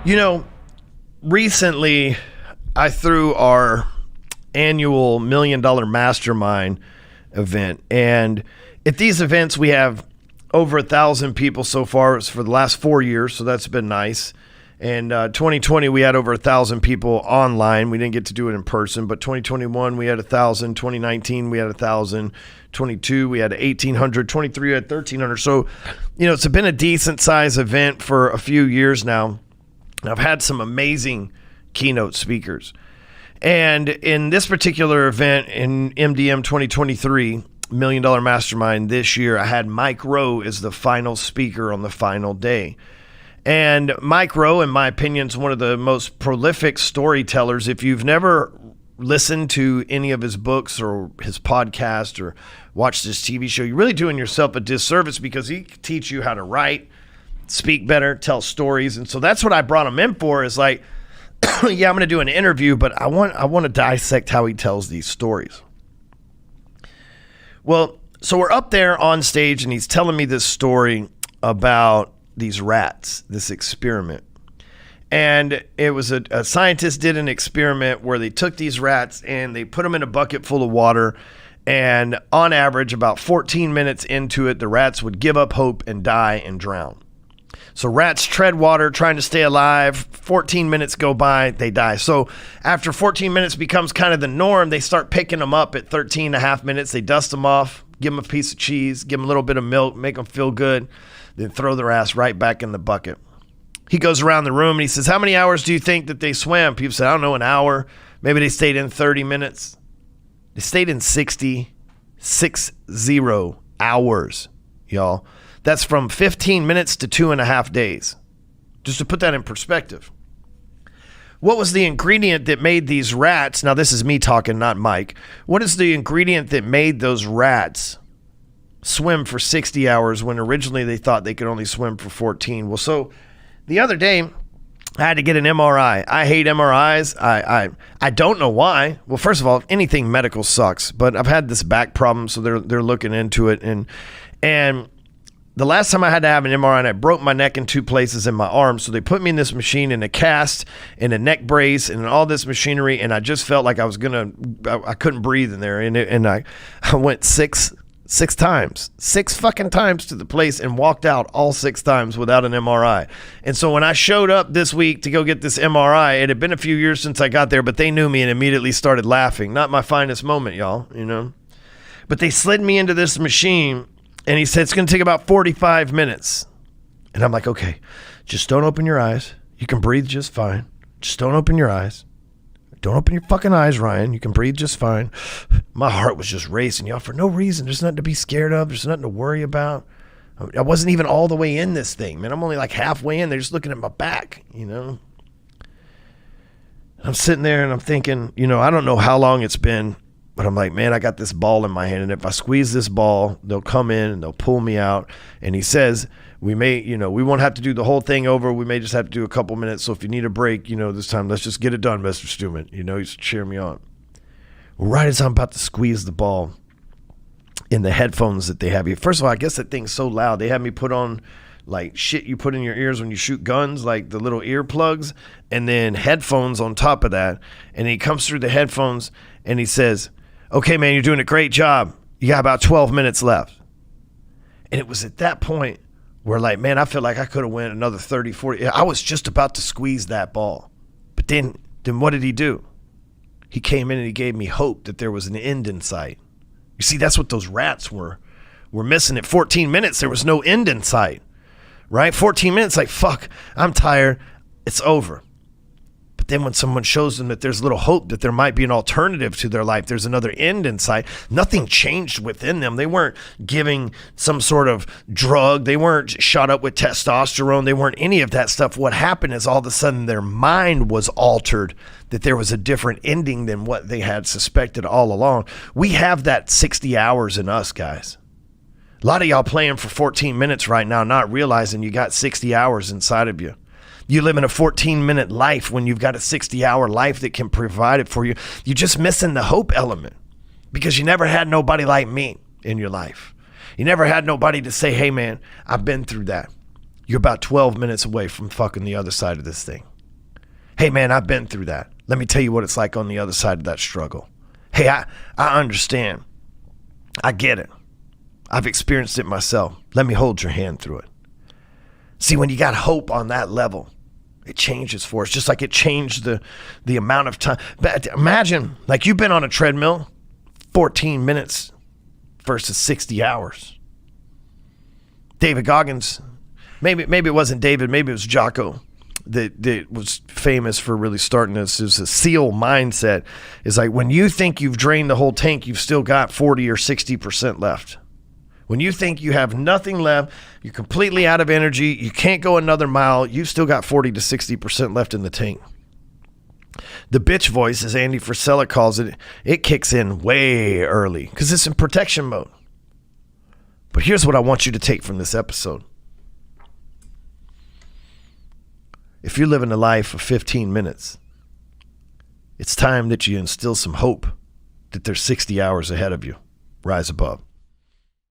You know, recently I threw our annual $1 million mastermind event. And at these events, we have over 1,000 people so far. It's for the last 4 years, so that's been nice. And 2020, we had over 1,000 people online. We didn't get to do it in person, but 2021, we had 1,000. 2019, we had 1,000. 22, we had 1,800. 23, we had 1,300. So, it's been a decent size event for a few years now. I've had some amazing keynote speakers. And in this particular event in MDM 2023, $1 Million Mastermind this year, I had Mike Rowe as the final speaker on the final day. And Mike Rowe, in my opinion, is one of the most prolific storytellers. If you've never listened to any of his books or his podcast or watched his TV show, you're really doing yourself a disservice because he can teach you how to write, speak better, tell stories. And so that's what I brought him in for, is like, yeah, I'm going to do an interview, but I want to dissect how he tells these stories. Well, so we're up there on stage and he's telling me this story about these rats, this experiment. And it was a scientist did an experiment where they took these rats and they put them in a bucket full of water. And on average, about 14 minutes into it, the rats would give up hope and die and drown. So rats tread water trying to stay alive. 14 minutes go by, they die. So after 14 minutes becomes kind of the norm, they start picking them up at 13 and a half minutes. They dust them off, give them a piece of cheese, give them a little bit of milk, make them feel good, then throw their ass right back in the bucket. He goes around the room and he says, how many hours do you think that they swam? People said, I don't know, an hour. Maybe they stayed in 30 minutes. They stayed in 60 hours, y'all. That's from 15 minutes to 2.5 days. Just to put that in perspective. What was the ingredient that made these rats? Now, this is me talking, not Mike. What is the ingredient that made those rats swim for 60 hours when originally they thought they could only swim for 14? Well, so the other day, I had to get an MRI. I hate MRIs. I don't know why. Well, first of all, anything medical sucks. But I've had this back problem, so they're looking into it. And the last time I had to have an MRI, and I broke my neck in 2 places in my arm. So they put me in this machine, in a cast, in a neck brace, and all this machinery. And I just felt like I couldn't breathe in there. And I went six times, 6 fucking times to the place and walked out all 6 times without an MRI. And so when I showed up this week to go get this MRI, it had been a few years since I got there, but they knew me and immediately started laughing. Not my finest moment, y'all, But they slid me into this machine and he said, it's going to take about 45 minutes. And I'm like, okay, just don't open your eyes. You can breathe just fine. Just don't open your eyes. Don't open your fucking eyes, Ryan. You can breathe just fine. My heart was just racing, y'all, for no reason. There's nothing to be scared of. There's nothing to worry about. I wasn't even all the way in this thing, man. I'm only like halfway in. They're just looking at my back, I'm sitting there and I'm thinking, I don't know how long it's been, but I'm like, man, I got this ball in my hand. And if I squeeze this ball, they'll come in and they'll pull me out. And he says, we may, we won't have to do the whole thing over. We may just have to do a couple minutes. So if you need a break, this time, let's just get it done, Mr. Stewman. He's cheering me on. Right as I'm about to squeeze the ball in the headphones that they have here. First of all, I guess that thing's so loud. They have me put on like shit you put in your ears when you shoot guns, like the little earplugs, and then headphones on top of that. And he comes through the headphones and he says, okay, man, you're doing a great job. You got about 12 minutes left. And it was at that point where, like, man, I feel like I could have went another 30, 40. I was just about to squeeze that ball. But then what did he do? He came in and he gave me hope that there was an end in sight. You see, that's what those rats were missing. At 14 minutes, there was no end in sight, right? 14 minutes, like, fuck, I'm tired. It's over. But then when someone shows them that there's little hope, that there might be an alternative to their life, there's another end in sight, nothing changed within them. They weren't giving some sort of drug. They weren't shot up with testosterone. They weren't any of that stuff. What happened is all of a sudden their mind was altered, that there was a different ending than what they had suspected all along. We have that 60 hours in us, guys. A lot of y'all playing for 14 minutes right now, not realizing you got 60 hours inside of you. You live in a 14-minute life when you've got a 60-hour life that can provide it for you. You're just missing the hope element because you never had nobody like me in your life. You never had nobody to say, hey, man, I've been through that. You're about 12 minutes away from fucking the other side of this thing. Hey, man, I've been through that. Let me tell you what it's like on the other side of that struggle. Hey, I understand. I get it. I've experienced it myself. Let me hold your hand through it. See, when you got hope on that level, it changes for us, just like it changed the amount of time. But imagine, like, you've been on a treadmill 14 minutes versus 60 hours. David Goggins, maybe it wasn't David, maybe it was Jocko that was famous for really starting this. It was a SEAL mindset. It's like when you think you've drained the whole tank, you've still got 40 or 60% left. When you think you have nothing left, you're completely out of energy, you can't go another mile, you've still got 40 to 60% left in the tank. The bitch voice, as Andy Frisella calls it, it kicks in way early because it's in protection mode. But here's what I want you to take from this episode. If you're living a life of 15 minutes, it's time that you instill some hope that there's 60 hours ahead of you. Rise above.